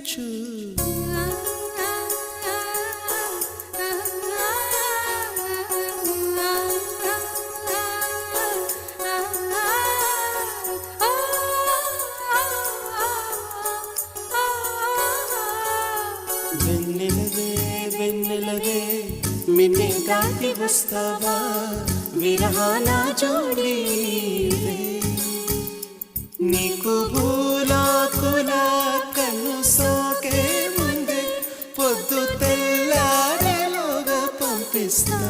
కనికరించు. వెన్నెలవే వెన్నెలవే మిన్నే దాటి వస్తావా విరహాన జోడి నీకు భూలాకుల కన్ను సోకే ముందే పొద్దు తెల్లారేలోగా పంపిస్తా.